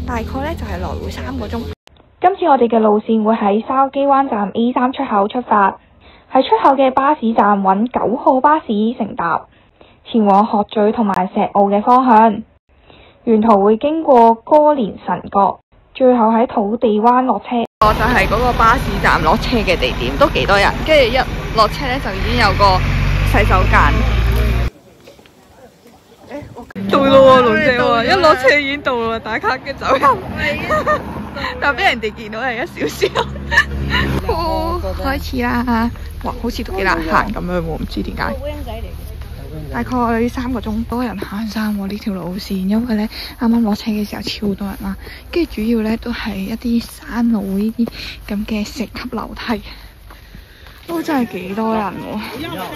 大概咧就係來回3個鐘。今次我哋嘅路線會喺筲箕灣站 A3 出口出發，喺出口嘅巴士站揾9號巴士乘搭，前往鶴咀同埋石澳嘅方向。沿途會經過歌連臣角，最後喺土地灣落車。我就係嗰個巴士站落車嘅地點，都幾多人。跟住一落車咧就已經有個洗手間。到啦喎，龍姐喎，一落車已經到啦，打卡嘅走人。但俾人哋見到係1小時。開始啦！哇，好似都幾難行咁樣喎，唔知點解。大概3個鐘，多人行山喎呢條路線，因為咧啱啱落車嘅時候超多人啦，跟住主要咧都係一啲山路呢啲咁嘅石級樓梯，都真係幾多人喎。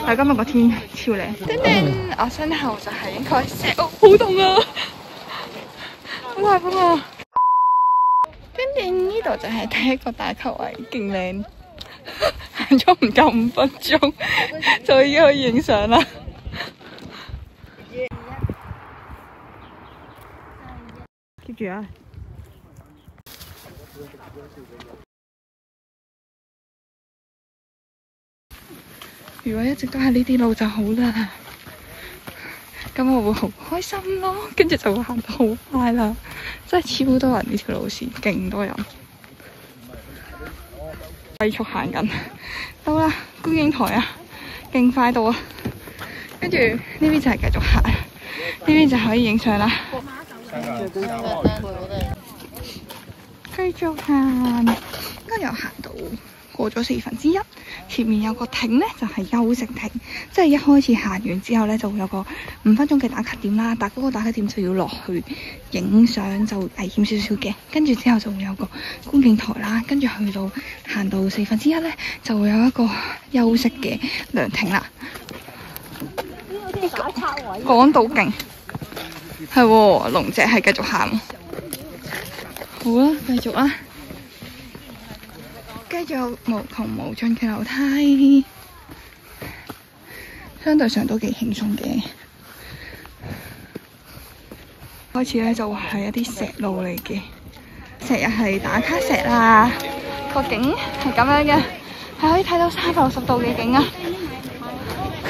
但係今日個天超靚。叮叮，我身後就係應該石澳，好凍啊！好大風啊！叮叮，呢度就係第一個打卡位，勁靚。行咗唔夠5分鐘，就已經可以影相啦。keep 住啊！如果一直都係呢啲路就好啦，咁我會好開心咯，跟住就會行得好快啦。真係超多人呢條路線，勁多人。快速行緊，到啦觀景台啊，勁快到啊！跟住呢邊就係繼續行，呢邊就可以影相啦。繼續行，應該又行到過咗1/4，前面有個亭呢，就係休息亭，即係一開始行完之後呢，就會有個5分鐘嘅打卡點啦。但嗰個打卡點就要落去影相，就危險少少嘅。跟住之後就會有個觀景台啦，跟住去到行到1/4呢，就會有一個休息嘅涼亭啦。講到勁，係喎，龍姐係繼續行。好啦，繼續啦，繼續無窮無盡嘅樓梯，相對上都幾輕鬆嘅。開始咧就係一啲石路嚟嘅，石又係打卡石啦。個景係咁樣嘅，係可以睇到360度嘅景啊！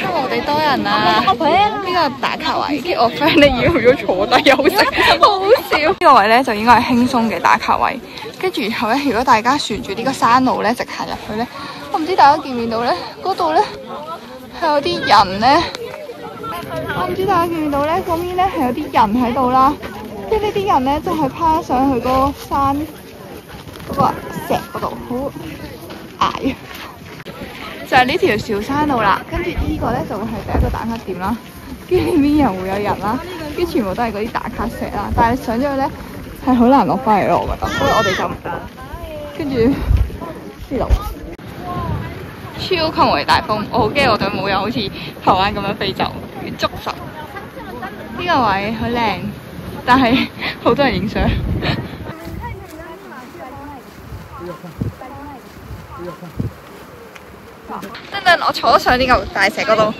今日我哋多人啊，呢個打卡位，跟住我 friend 咧要咗坐低休息，好笑。呢個位咧就應該係輕鬆嘅打卡位，跟住然後咧，如果大家順住呢個山路咧直行入去咧，我唔知大家見唔見到咧，嗰度咧係有啲人咧，我唔知大家見唔見到咧，嗰邊咧係有啲人喺度啦，跟住呢啲人咧就係攀上去嗰個山嗰個石嗰度，好矮。就係呢條小山路啦，跟住呢個咧就會係第一個打卡點啦，跟住呢邊又會有人啦，跟住全部都係嗰啲打卡石啦，但係上咗去咧係好難落翻嚟咯，我覺得，所以我哋就唔得。跟住呢度超級無敵大風，我好驚我對帽又好似台灣咁樣飛走，要捉實。呢個位好靚，但係好多人影相。等等，我坐咗上呢嚿大石嗰度，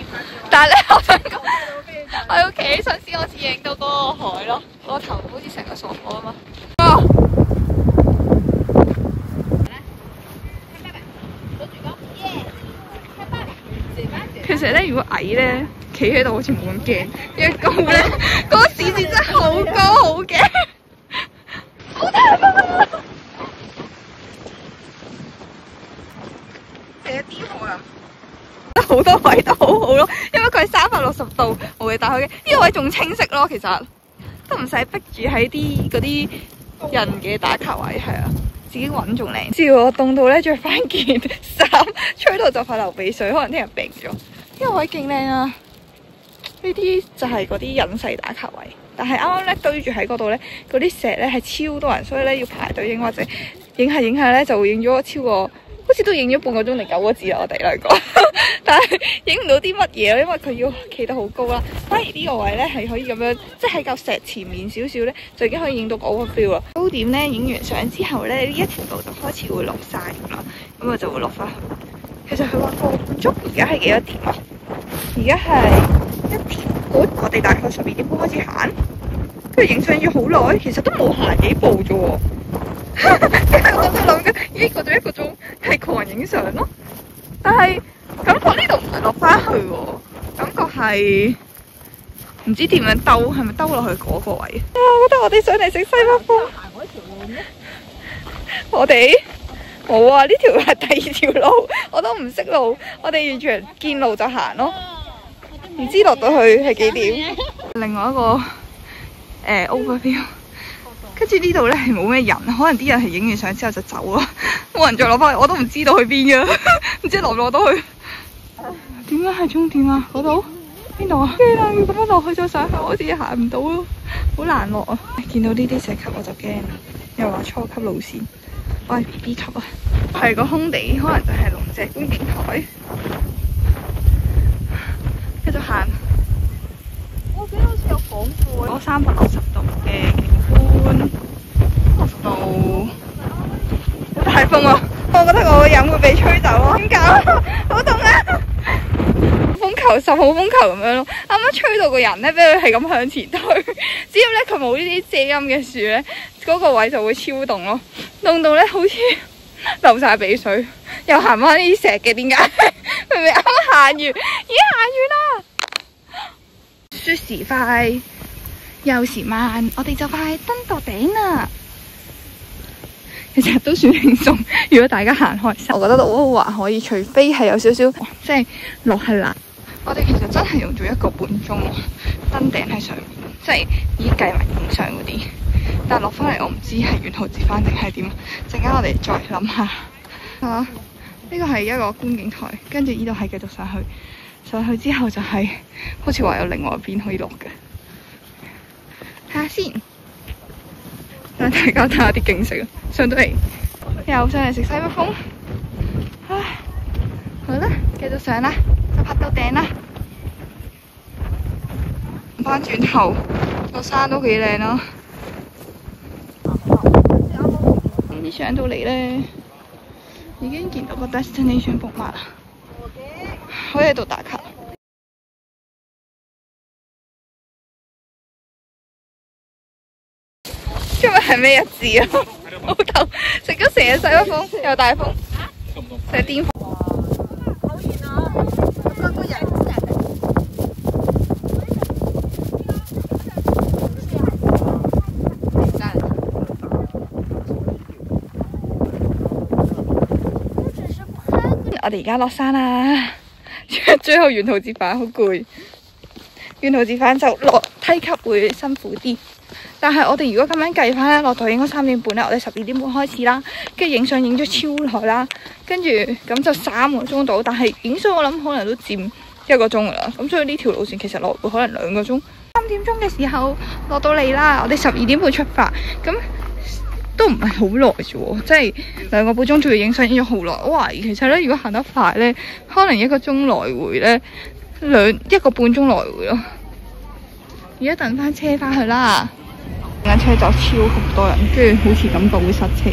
但係咧，我想講，我要企起身先，我先影到嗰個海咯，我個頭好似成個傻貨啊嘛。其實咧，如果矮咧，企喺度好似冇咁驚，因為高咧，嗰個視線真係好高，好驚，好大風啊！好多位都好好咯，因為佢係360度無敵打開嘅，呢個位仲清晰咯，其實都唔使逼住喺啲嗰啲人嘅打卡位，係啊，自己揾仲靚。照我凍到咧，着翻件衫，吹到就快流鼻水，可能聽日病咗。呢個位勁靚啊！呢啲就係嗰啲隱世打卡位，但係啱啱咧堆住喺嗰度咧，嗰啲石咧係超多人，所以咧要排隊影或者影下咧就會影咗超過。好似都影咗半個鐘定9個字啦，我哋兩個，但係影唔到啲乜嘢咯，因為佢要企得好高啦。反而呢個位咧係可以咁樣，即係喺嚿石前面少少咧，就已經可以影到嗰個 feel 啦。高點咧影完相之後咧，呢一條路就開始會落晒咁啦，咁我就會落翻去。其實佢話個鐘而家係幾多點啊？而家係1點半，我哋大概12點半開始行，佢影相要好耐，其實都冇行幾步啫喎。我就諗緊，咦，過咗1個鐘係狂影相咯。但係感覺呢度唔係落翻去喎，感覺係唔知點樣兜，係咪兜落去嗰個位？啊，我覺得我哋上嚟食西北風。我哋冇啊，呢條係第2條路，我都唔識路，我哋完全見路就行咯，唔知落到去係幾點。另外一個overview， 跟住呢度咧係冇咩人，可能啲人係影完相之後就走咯，冇人再攞翻去，我都唔知道去邊噶，唔知落唔落到去。點樣係終點啊？嗰度邊度啊？驚啊！要咁樣落去再上去，我好似行唔到咯，好難落啊！見到呢啲石級我就驚啦，又話初級路線。我係 BB 級啊，係個空地，可能就係龍脊觀景台。繼續行，我記得好似有廣闊，攞360度嘅景觀，60度，好大風啊！我覺得我個人會被吹走咯，點搞？好凍啊！風球10號風球咁樣咯，啱啱吹到個人咧，俾佢係咁向前推。只要咧佢冇呢啲遮陰嘅樹咧，嗰個位就會超凍咯，凍到咧好似流晒鼻水，又行翻呢啲石嘅，點解？明明啱啱行完，已經行完啦。說時快，又時慢，我哋就快登到頂啦。其實都算輕鬆，如果大家行開心，我覺得都還可以，除非係有少少即係落係難。我哋其實真係用咗1個半鐘登頂喺上面，即係已經計埋影相嗰啲。但係落翻嚟我唔知係沿途折返定係點，陣間我哋再諗下。啊，呢個係一個觀景台，跟住呢度係繼續上去，上去之後就係、好似話有另外一邊可以落嘅。睇下先，等大家睇下啲景色啊！上到嚟又上嚟食西北風，唉，好啦，繼續上啦，就拍到頂啦。翻轉頭個山都幾靚咯。啲上到嚟咧，已經見到個 destination bookmark 啦，可以喺度打卡。今日係咩日子啊？老豆食咗成日西北風，又大風，成日顛風。好遠啊！個人我哋而家落山啦，最後沿途折返好攰，沿途折返就落梯級會辛苦啲。但係我哋如果咁樣計翻咧，落台應該3點半咧，我哋12點半開始啦，跟住影相影咗超耐啦，跟住咁就3個鐘到。但係影相我諗可能都佔1個鐘噶啦，咁所以呢條路線其實落會可能2個鐘。3點鐘嘅時候落到嚟啦，我哋12點半出發，咁都唔係好耐啫喎，即係2個半鐘，仲要影相影咗好耐。我懷疑其實咧，如果行得快咧，可能1個鐘來回咧，1個半鐘來回咯。而家等翻車翻去啦。間車就超級多人，跟住好似感覺會塞車。